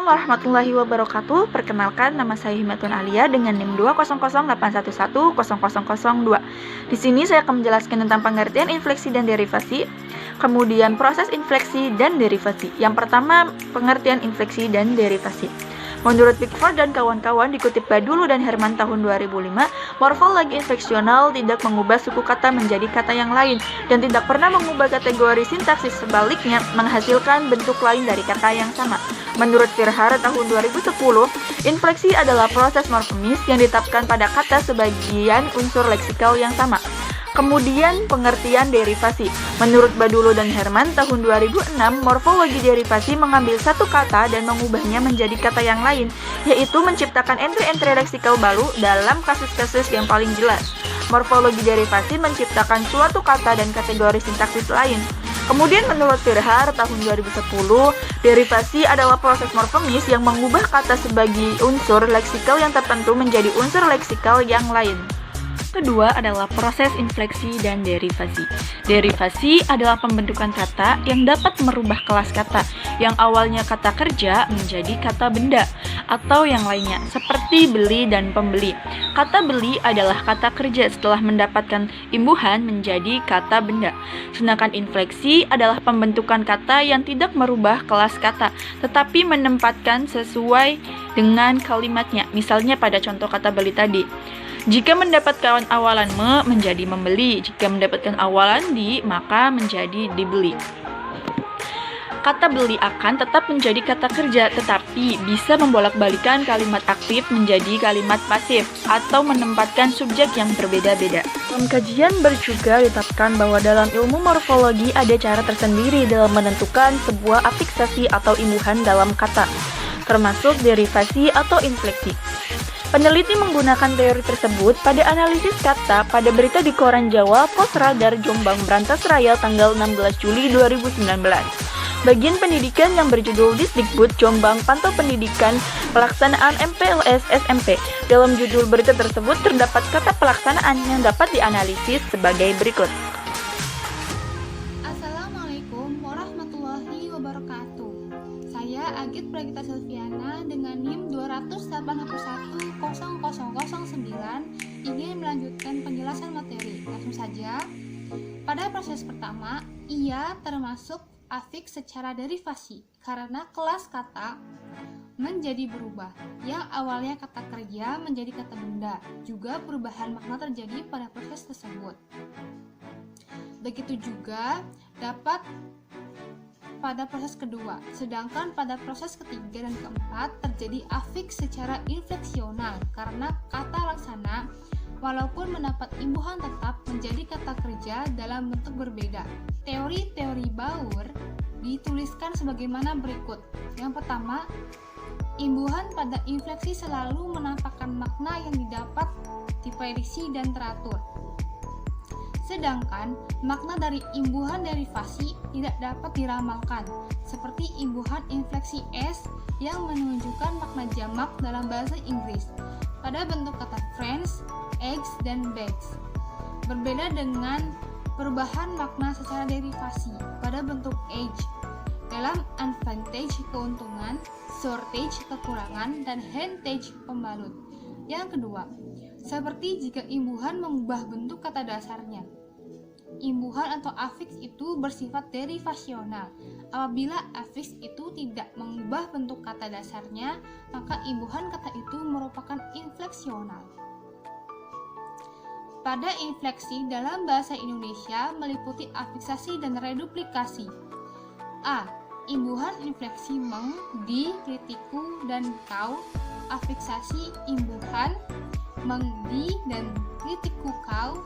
warahmatullahi wabarakatuh. Perkenalkan, nama saya Himatun Alia dengan NIM 20081110002. Di sini saya akan menjelaskan tentang pengertian infleksi dan derivasi, kemudian proses infleksi dan derivasi. Yang pertama, pengertian infleksi dan derivasi. Menurut Pickford dan kawan-kawan dikutip Badulu dan Herman tahun 2005, morfologi infleksional tidak mengubah suku kata menjadi kata yang lain dan tidak pernah mengubah kategori sintaksis, sebaliknya menghasilkan bentuk lain dari kata yang sama. Menurut Firhar tahun 2010, infleksi adalah proses morfemis yang ditetapkan pada kata sebagian unsur leksikal yang sama. Kemudian pengertian derivasi. Menurut Badulu dan Herman tahun 2006, morfologi derivasi mengambil satu kata dan mengubahnya menjadi kata yang lain, yaitu menciptakan entry-entry leksikal baru dalam kasus-kasus yang paling jelas. Morfologi derivasi menciptakan suatu kata dan kategori sintaksis lain. Kemudian menurut Firhar tahun 2010, derivasi adalah proses morfemis yang mengubah kata sebagai unsur leksikal yang tertentu menjadi unsur leksikal yang lain. Kedua adalah proses infleksi dan derivasi. Derivasi adalah pembentukan kata yang dapat merubah kelas kata yang awalnya kata kerja menjadi kata benda atau yang lainnya, seperti beli dan pembeli. Kata beli adalah kata kerja setelah mendapatkan imbuhan menjadi kata benda. Sedangkan infleksi adalah pembentukan kata yang tidak merubah kelas kata, tetapi menempatkan sesuai dengan kalimatnya. Misalnya pada contoh kata beli tadi. Jika mendapatkan awalan me menjadi membeli, jika mendapatkan awalan di maka menjadi dibeli. Kata beli akan tetap menjadi kata kerja, tetapi bisa membolak-balikan kalimat aktif menjadi kalimat pasif atau menempatkan subjek yang berbeda-beda. Dalam kajian juga ditetapkan bahwa dalam ilmu morfologi ada cara tersendiri dalam menentukan sebuah afiksasi atau imbuhan dalam kata, termasuk derivasi atau infleksi. Peneliti menggunakan teori tersebut pada analisis kata pada berita di Koran Jawa Pos Radar Jombang Brantas Raya tanggal 16 Juli 2019. Bagian pendidikan yang berjudul Disdikbud Jombang Pantau Pendidikan Pelaksanaan MPLS SMP. Dalam judul berita tersebut terdapat kata pelaksanaan yang dapat dianalisis sebagai berikut. Assalamualaikum warahmatullahi wabarakatuh. Saya Agit Pragita Silviana dengan NIM 2810009 ingin melanjutkan penjelasan materi. Langsung saja. Pada proses pertama, ia termasuk afiks secara derivasi karena kelas kata menjadi berubah. Yang awalnya kata kerja menjadi kata benda. Juga perubahan makna terjadi pada proses tersebut. Begitu juga dapat pada proses kedua, sedangkan pada proses ketiga dan keempat terjadi afiks secara infleksional karena kata laksana walaupun mendapat imbuhan tetap menjadi kata kerja dalam bentuk berbeda. Teori-teori Baur dituliskan sebagaimana berikut. Yang pertama, imbuhan pada infleksi selalu menampakkan makna yang didapat diprediksi dan teratur. Sedangkan makna dari imbuhan derivasi tidak dapat diramalkan, seperti imbuhan infleksi S yang menunjukkan makna jamak dalam bahasa Inggris pada bentuk kata friends, eggs, dan bags. Berbeda dengan perubahan makna secara derivasi pada bentuk age dalam advantage keuntungan, shortage kekurangan, dan advantage pembalut. Yang kedua, seperti jika imbuhan mengubah bentuk kata dasarnya. Imbuhan atau afiks itu bersifat derivasional. Apabila afiks itu tidak mengubah bentuk kata dasarnya, maka imbuhan kata itu merupakan infleksional. Pada infleksi dalam bahasa Indonesia meliputi afiksasi dan reduplikasi. A. Imbuhan infleksi meng, di, kritiku, dan kau. Afiksasi imbuhan meng, di, dan kritiku kau.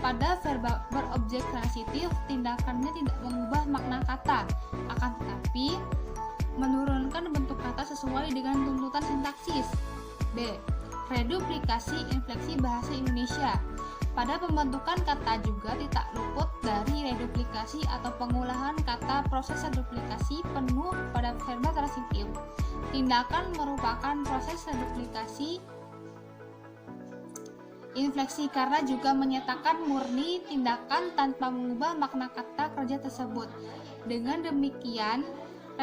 Pada verba berobjek transitif, tindakannya tidak mengubah makna kata, akan tetapi menurunkan bentuk kata sesuai dengan tuntutan sintaksis. B. Reduplikasi infleksi bahasa Indonesia. Pada pembentukan kata juga tidak luput dari reduplikasi atau pengolahan kata. Proses reduplikasi penuh pada verba transitif. Tindakan merupakan proses reduplikasi infleksi karena juga menyatakan murni tindakan tanpa mengubah makna kata kerja tersebut. Dengan demikian,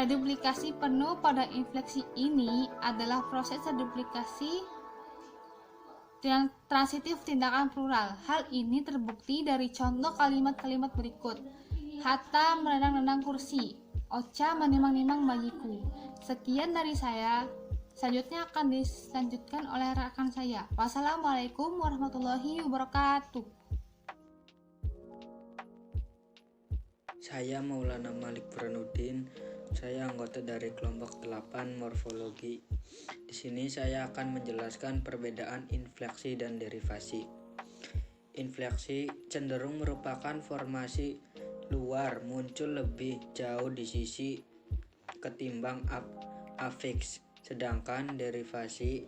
Reduplikasi penuh pada infleksi ini adalah proses reduplikasi dan transitif tindakan plural. Hal ini terbukti dari contoh kalimat-kalimat berikut. Hatta menendang-nendang kursi, Ocha menimang-nimang bagiku. Sekian dari saya. Selanjutnya akan dilanjutkan oleh rekan saya. Wassalamualaikum warahmatullahi wabarakatuh. Saya Maulana Malik Burhanuddin. Saya anggota dari kelompok 8 morfologi. Di sini saya akan menjelaskan perbedaan infleksi dan derivasi. Infleksi cenderung merupakan formasi luar muncul lebih jauh di sisi ketimbang afiks, sedangkan derivasi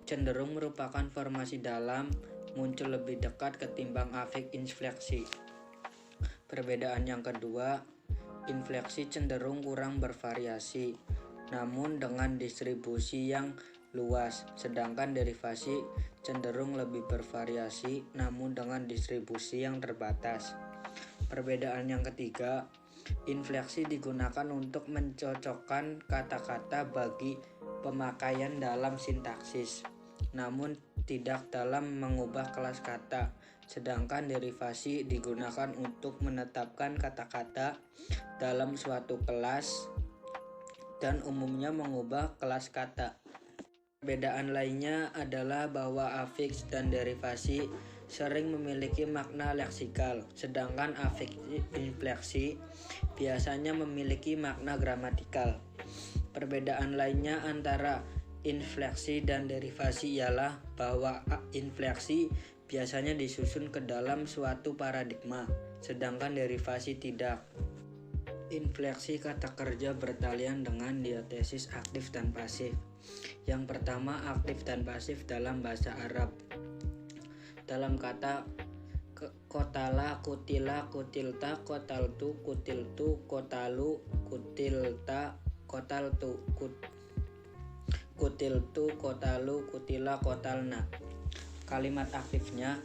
cenderung merupakan formasi dalam muncul lebih dekat ketimbang afiks infleksi. Perbedaan yang kedua, infleksi cenderung kurang bervariasi, namun dengan distribusi yang luas, sedangkan derivasi cenderung lebih bervariasi, namun dengan distribusi yang terbatas. Perbedaan yang ketiga, infleksi digunakan untuk mencocokkan kata-kata bagi pemakaian dalam sintaksis, namun tidak dalam mengubah kelas kata. Sedangkan derivasi digunakan untuk menetapkan kata-kata dalam suatu kelas dan umumnya mengubah kelas kata. Perbedaan lainnya adalah bahwa afiks dan derivasi sering memiliki makna leksikal, sedangkan afiks infleksi biasanya memiliki makna gramatikal. Perbedaan lainnya antara infleksi dan derivasi ialah bahwa infleksi biasanya disusun ke dalam suatu paradigma, sedangkan derivasi tidak. Infleksi kata kerja bertalian dengan diatesis aktif dan pasif. Yang pertama, aktif dan pasif dalam bahasa Arab. Dalam kata kotala, kutila, kutilta, kotaltu, kutiltu, kotalu, kutilta, kotaltu, kutiltu, kotalu, kutila, kotalna. Kalimat aktifnya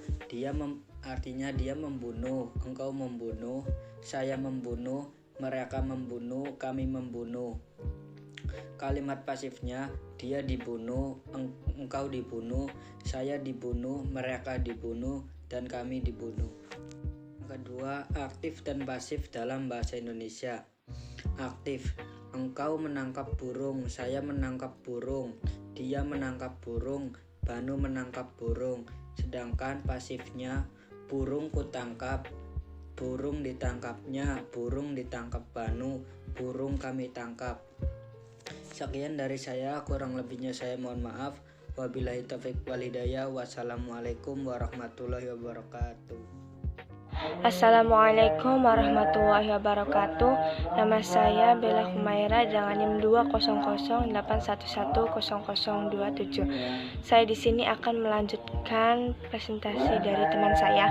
artinya dia membunuh, engkau membunuh, saya membunuh, mereka membunuh, kami membunuh. Kalimat pasifnya dia dibunuh, engkau dibunuh, saya dibunuh, mereka dibunuh, dan kami dibunuh. Kedua, aktif dan pasif dalam bahasa Indonesia. Aktif, engkau menangkap burung, saya menangkap burung, dia menangkap burung, Banu menangkap burung. Sedangkan pasifnya, burung kutangkap, burung ditangkapnya, burung ditangkap Banu, burung kami tangkap. Sekian dari saya, kurang lebihnya saya mohon maaf. Wabillahi taufiq wal hidayah. Wassalamualaikum warahmatullahi wabarakatuh. Assalamualaikum warahmatullahi wabarakatuh. Nama saya Bella Humaira dengan NIM 20081110027. Saya di sini akan melanjutkan presentasi dari teman saya.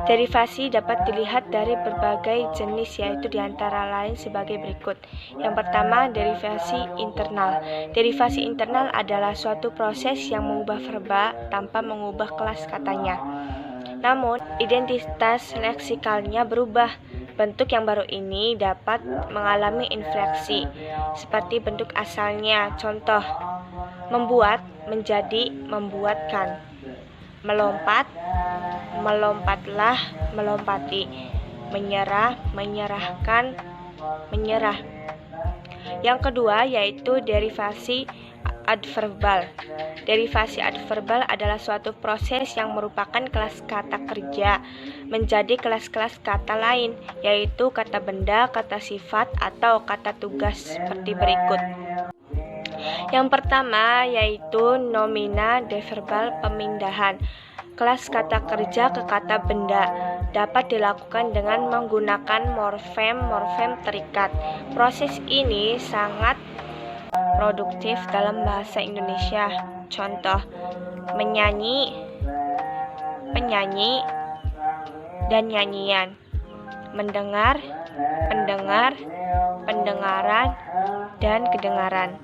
Derivasi dapat dilihat dari berbagai jenis, yaitu diantara lain sebagai berikut. Yang pertama, derivasi internal. Derivasi internal adalah suatu proses yang mengubah verba tanpa mengubah kelas katanya. Namun, identitas leksikalnya berubah. Bentuk yang baru ini dapat mengalami infleksi, seperti bentuk asalnya. Contoh, membuat menjadi membuatkan, melompat, melompatlah, melompati, menyerah, menyerahkan, menyerah. Yang kedua yaitu derivasi adverbal. Derivasi adverbal adalah suatu proses yang merupakan kelas kata kerja menjadi kelas-kelas kata lain, yaitu kata benda, kata sifat, atau kata tugas seperti berikut. Yang pertama yaitu nomina deverbal pemindahan. Kelas kata kerja ke kata benda dapat dilakukan dengan menggunakan morfem terikat. Proses ini sangat produktif dalam bahasa Indonesia. Contoh, menyanyi, penyanyi, dan nyanyian. Mendengar, pendengar, pendengaran, dan kedengaran.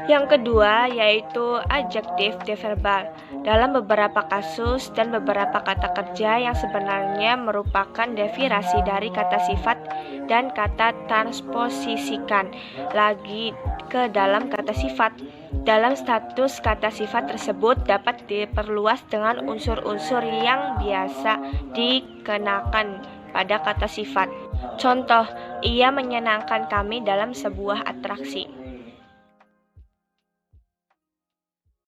Yang kedua yaitu adjektif deverbal. Dalam beberapa kasus dan beberapa kata kerja yang sebenarnya merupakan derivasi dari kata sifat dan kata transposisikan lagi ke dalam kata sifat. Dalam status kata sifat tersebut dapat diperluas dengan unsur-unsur yang biasa dikenakan pada kata sifat. Contoh, ia menyenangkan kami dalam sebuah atraksi.